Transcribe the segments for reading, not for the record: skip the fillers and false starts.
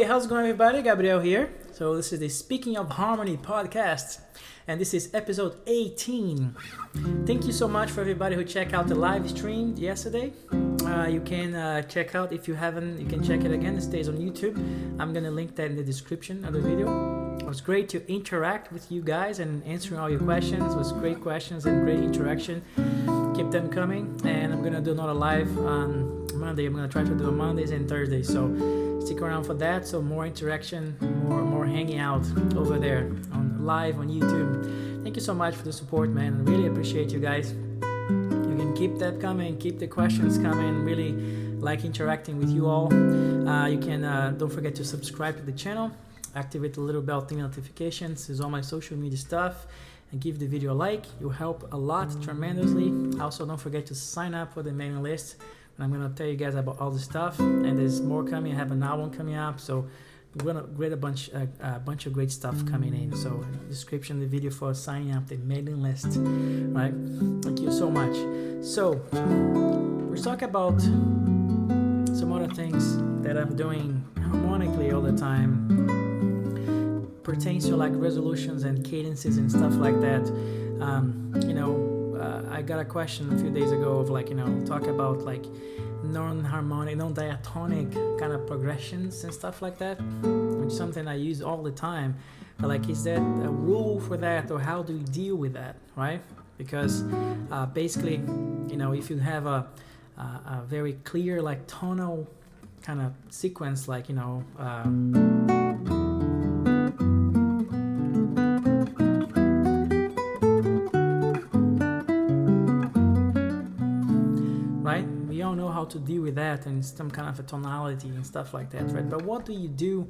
how's it going, everybody? Gabriel here. So this is the Speaking of Harmony podcast, and this is episode 18. Thank you so much for everybody who checked out the live stream yesterday. You can check out, if you haven't, you can check it again. It stays on YouTube. I'm gonna link that in the description of the video. It was great to interact with you guys and answering all your questions. It was great questions and great interaction. Keep them coming, and I'm gonna do another live on Monday. I'm gonna try to do on Mondays and Thursdays, so stick around for that. So more interaction, more hanging out over there on live on YouTube. Thank you so much for the support, man. I really appreciate you guys. You can keep that coming, keep the questions coming. Really like interacting with you all. You can don't forget to subscribe to the channel, activate the little bell thing, notifications. This is all my social media stuff, and give the video a like. You'll help a lot tremendously. Also, don't forget to sign up for the mailing list. And I'm gonna tell you guys about all the stuff, and there's more coming. I have an album coming up, so we're gonna get a bunch of great stuff coming in. So in the description of the video for signing up the mailing list, right? Thank you so much. So we're talking about some other things that I'm doing harmonically all the time. Pertains to like resolutions and cadences and stuff like that. I got a question a few days ago of talk about like non-harmonic, non-diatonic kind of progressions and stuff like that, which is something I use all the time. But like, is there a rule for that, or how do you deal with that, right? Because basically, if you have a very clear like tonal kind of sequence, like know how to deal with that, and some kind of a tonality and stuff like that, right? But what do you do,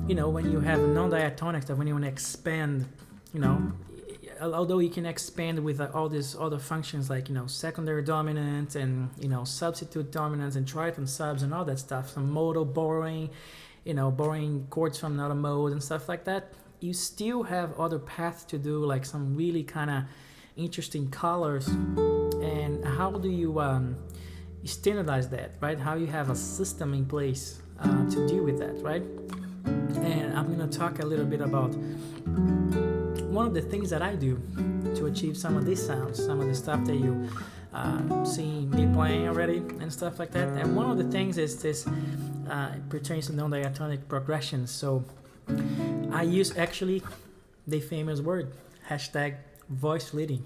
when you have non-diatonic stuff, when you want to expand, although you can expand with all these other functions like, secondary dominant and, substitute dominants and triton subs and all that stuff, some modal borrowing, borrowing chords from another mode and stuff like that, you still have other paths to do, like some really kind of interesting colors. And how do you standardize that, right? How you have a system in place to deal with that, right? And I'm gonna talk a little bit about one of the things that I do to achieve some of these sounds, some of the stuff that you see me playing already and stuff like that. And one of the things is this pertains to non-diatonic progressions. So I use actually the famous word, #voice leading,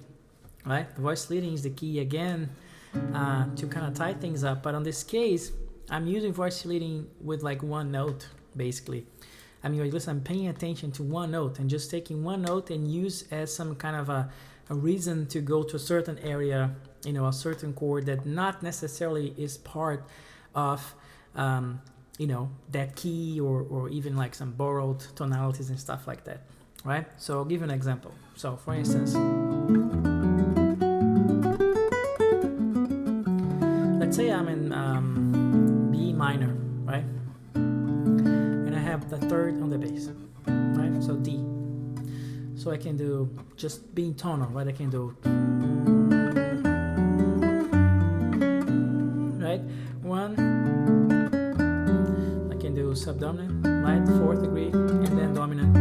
right? The voice leading is the key again to kind of tie things up. But on this case, I'm using voice leading with like one note, basically. I'm paying attention to one note and just taking one note and use as some kind of a reason to go to a certain area, a certain chord that not necessarily is part of, that key or even like some borrowed tonalities and stuff like that, right? So I'll give you an example. So for instance, let's say I'm in B minor, right? And I have the third on the bass, right? So D. So I can do just being tonal, right? I can do, right? One. I can do subdominant, right? Fourth degree, and then dominant.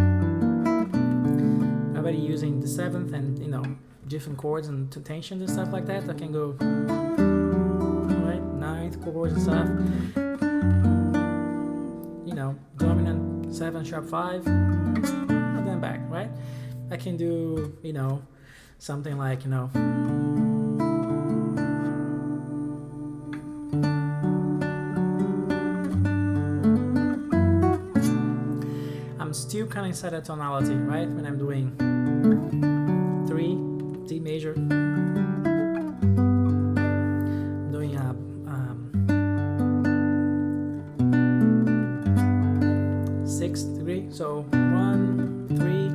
I'm already using the seventh and different chords and tensions and stuff like that. I can go ninth chords and stuff, dominant 7 sharp 5, and then back, right? I can do something like I'm still kind of inside a tonality, right? When I'm doing 3 D major, so 1, 3,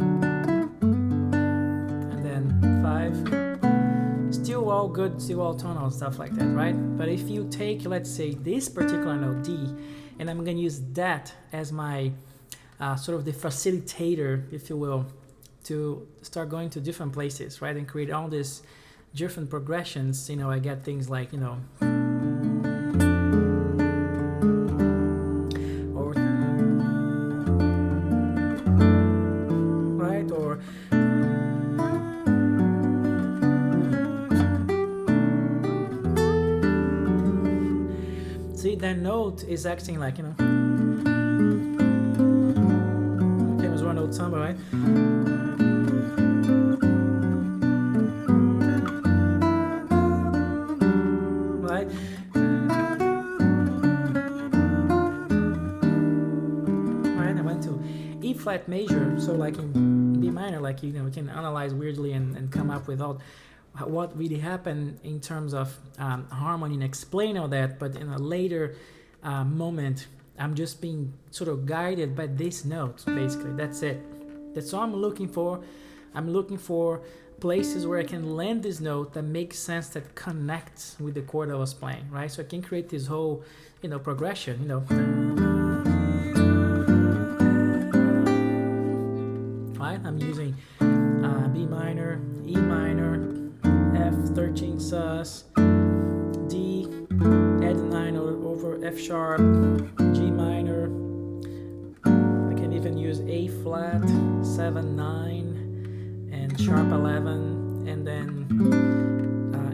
and then 5. Still all good, still all tonal and stuff like that, right? But if you take, let's say, this particular note D, and I'm gonna use that as my sort of the facilitator, if you will, to start going to different places, right? And create all these different progressions. I get things like, or See, that note is acting like, famous one note samba, right? Right? Right, I went to E flat major, so like in B minor, like, we can analyze weirdly and come up with all what really happened in terms of harmony and explain all that, but in a later moment, I'm just being sort of guided by this note, basically. That's it. That's all I'm looking for. I'm looking for places where I can land this note that makes sense, that connects with the chord I was playing, right? So I can create this whole, progression, Right? I'm using B minor, E minor, F13 sus, D, add 9 over F sharp, G minor. I can even use A flat, 7, 9, and sharp 11, and then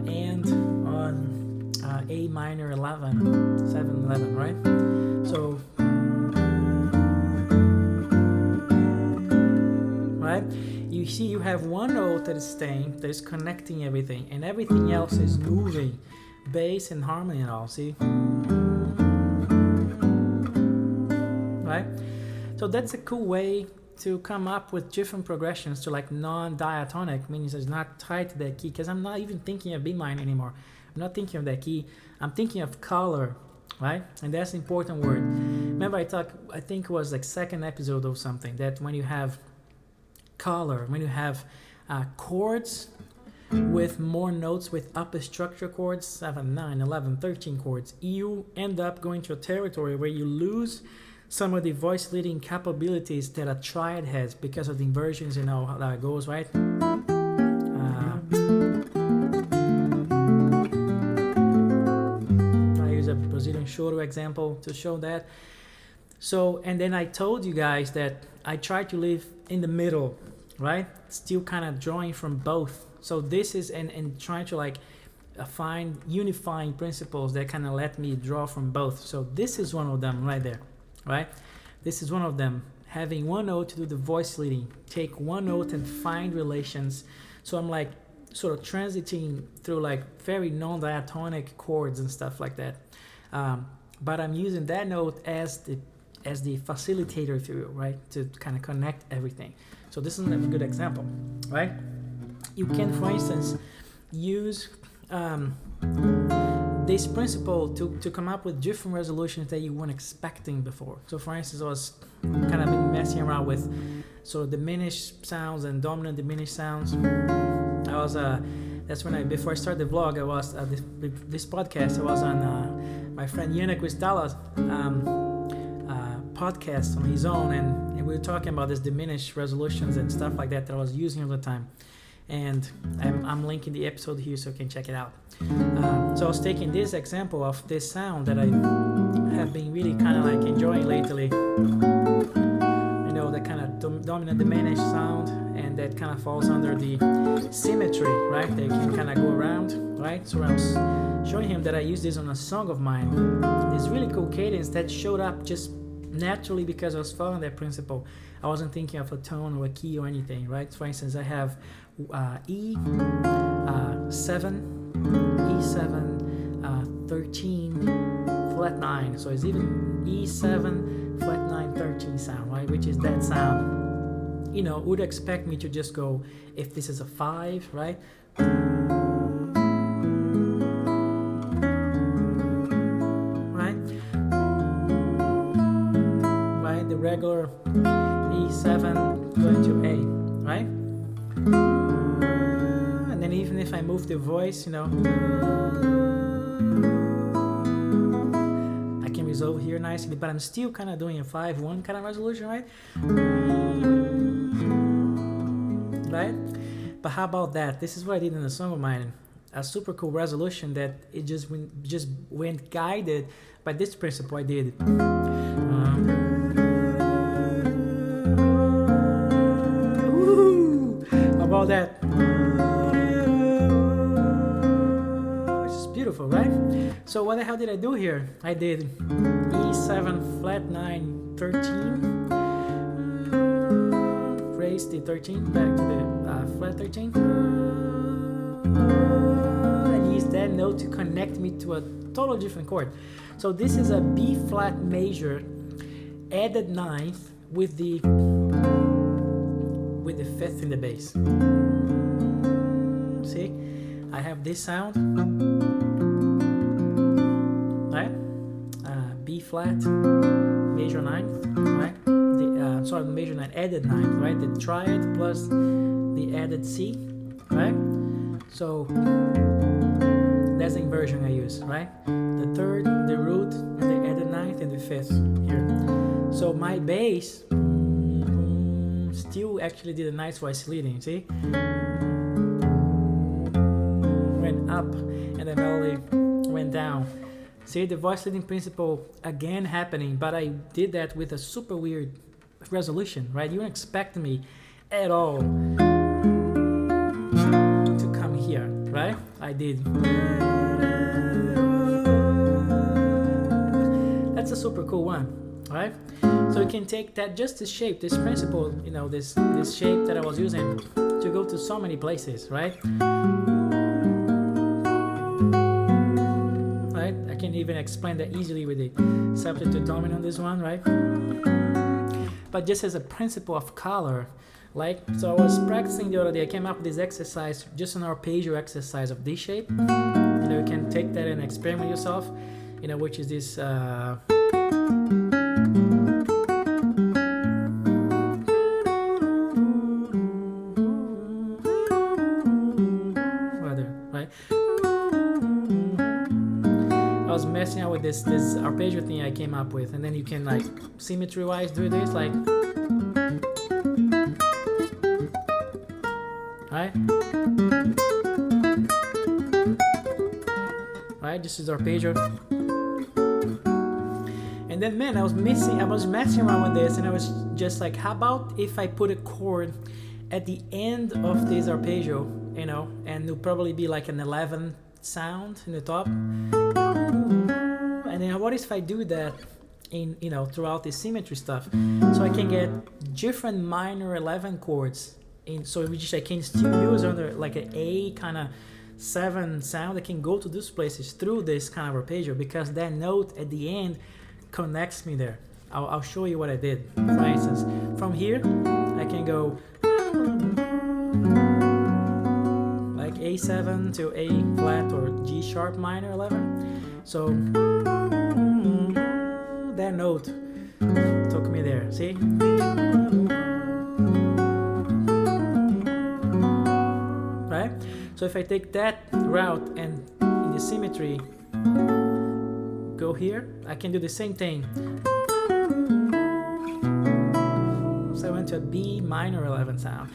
and on A minor 11, 7, 11, right? So, right? You see, you have one note that is staying, that is connecting everything, and everything else is moving, bass and harmony and all. See, right? So that's a cool way to come up with different progressions to like non-diatonic, meaning it's not tied to that key, because I'm not even thinking of B minor anymore. I'm not thinking of that key. I'm thinking of color, right? And that's an important word. Remember, I think it was like second episode or something, that when you have color, when you have chords with more notes with upper structure chords, 7, 9, 11, 13 chords, you end up going to a territory where you lose some of the voice leading capabilities that a triad has because of the inversions, how that goes, right? I use a Brazilian choro example to show that. So, and then I told you guys that I try to live in the middle, right? Still kind of drawing from both. So this is, and trying to like find unifying principles that kind of let me draw from both. So this is one of them right there, right? This is one of them. Having one note to do the voice leading, take one note and find relations. So I'm like sort of transiting through like very non-diatonic chords and stuff like that. But I'm using that note as the facilitator, if you will, right? To kind of connect everything. So this is a good example, right? You can, for instance, use this principle to come up with different resolutions that you weren't expecting before. So for instance, I was kind of been messing around with sort of diminished sounds and dominant diminished sounds. I was that's when before I started the vlog, I was this podcast. I was on my friend Janek with Dallas podcast on his own, and we were talking about this diminished resolutions and stuff like that I was using all the time. And I'm linking the episode here so you can check it out. So I was taking this example of this sound that I have been really kind of like enjoying lately. That kind of dominant diminished sound, and that kind of falls under the symmetry, right? That you can kind of go around, right? So I was showing him that I used this on a song of mine. This really cool cadence that showed up just naturally because I was following that principle. I wasn't thinking of a tone or a key or anything, right? For instance, I have E7, E7, 13, flat 9. So it's even E7, flat 9, 13 sound, right? Which is that sound. Would expect me to just go, if this is a 5, right? The regular E7 going to A, right? And then even if I move the voice, I can resolve here nicely, but I'm still kind of doing a 5-1 kind of resolution, right? Right? But how about that? This is what I did in a song of mine. A super cool resolution that it just went guided by this principle I did. About that, which is beautiful, right? So what the hell did I do here? I did E7 flat 9 13, raise the 13 back to the flat 13, and use that note to connect me to a totally different chord. So this is a B flat major added ninth with the fifth in the bass. See, I have this sound, right? B flat major ninth, right? Sorry, major ninth added ninth, right? The triad plus the added C, right? So that's the inversion I use, right? The third, the root, and the added ninth, and the fifth here. So my bass still actually did a nice voice leading, see? Went up, and the melody went down. See, the voice leading principle again happening, but I did that with a super weird resolution, right? You don't expect me at all to come here, right? I did. That's a super cool one, right? So you can take that, just this shape, this principle, you know, this shape that I was using to go to so many places, right? Right? I can even explain that easily with the substitute dominant on this one, right? But just as a principle of color, like, so I was practicing the other day, I came up with this exercise, just an arpeggio exercise of this shape. You know, you can take that and experiment yourself, you know, which is this, messing out with this arpeggio thing I came up with, and then you can like symmetry wise do this like, right? Right, this is arpeggio. And then man, I was messing around with this, and I was just like, how about if I put a chord at the end of this arpeggio, you know, and it'll probably be like an 11 sound in the top. And then what if I do that in, you know, throughout the symmetry stuff, so I can get different minor 11 chords in, so which I can still use under like an A kind of 7 sound. I can go to those places through this kind of arpeggio because that note at the end connects me there. I'll show you what I did. For instance, from here I can go like A7 to A flat or G sharp minor 11. So that note took me there, see? Right? So if I take that route and in the symmetry go here, I can do the same thing. So I went to a B minor 11 sound.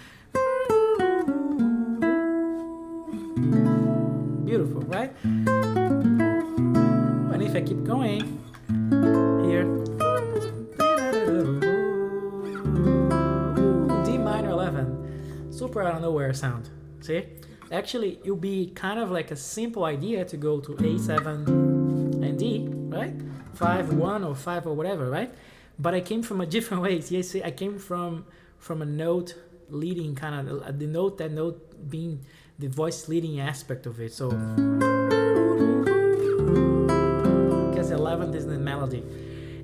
Beautiful, right? And if I keep going here, D minor 11, super out of nowhere sound. See? Actually, it'll be kind of like a simple idea to go to A7 and D, right? 5-1 or 5 or whatever, right? But I came from a different way. See, I came from a note leading kind of the note, that note being the voice leading aspect of it. So because 11th is the melody,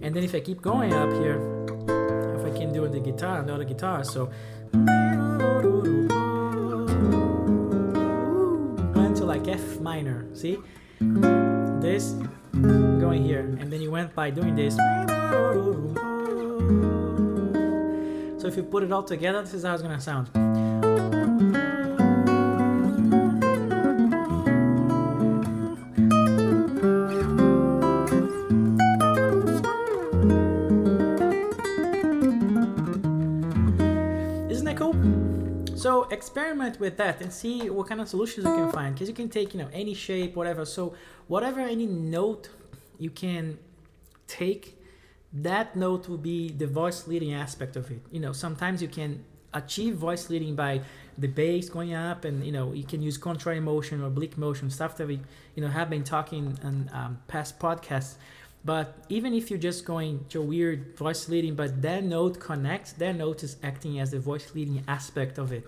and then if I keep going up here, if I can do the guitar, the other guitar, so went to like F minor. See, this going here, and then you went by doing this. So if you put it all together, this is how it's gonna sound. Isn't that cool? So experiment with that and see what kind of solutions you can find, because you can take, you know, any shape, whatever. So whatever, any note you can take, that note will be the voice leading aspect of it. You know, sometimes you can achieve voice leading by the bass going up, and you can use contrary motion or oblique motion, stuff that we have been talking in past podcasts. But even if you're just going to a weird voice leading, but that note connects, that note is acting as the voice leading aspect of it.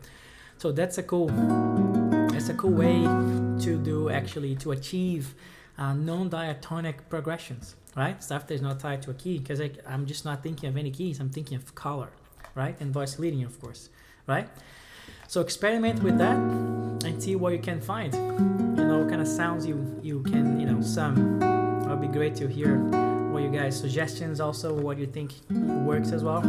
So that's a cool way to achieve non-diatonic progressions, right? Stuff that's not tied to a key, because I'm just not thinking of any keys, I'm thinking of color, right? And voice leading, of course, right? So experiment with that and see what you can find. What kind of sounds you can sum. It'll be great to hear what you guys suggestions, also what you think works as well.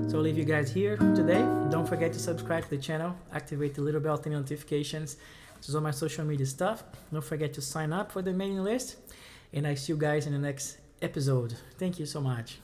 So I'll leave you guys here today. Don't forget to subscribe to the channel, activate the little bell to notifications. This is all my social media stuff. Don't forget to sign up for the mailing list, and I see you guys in the next episode. Thank you so much.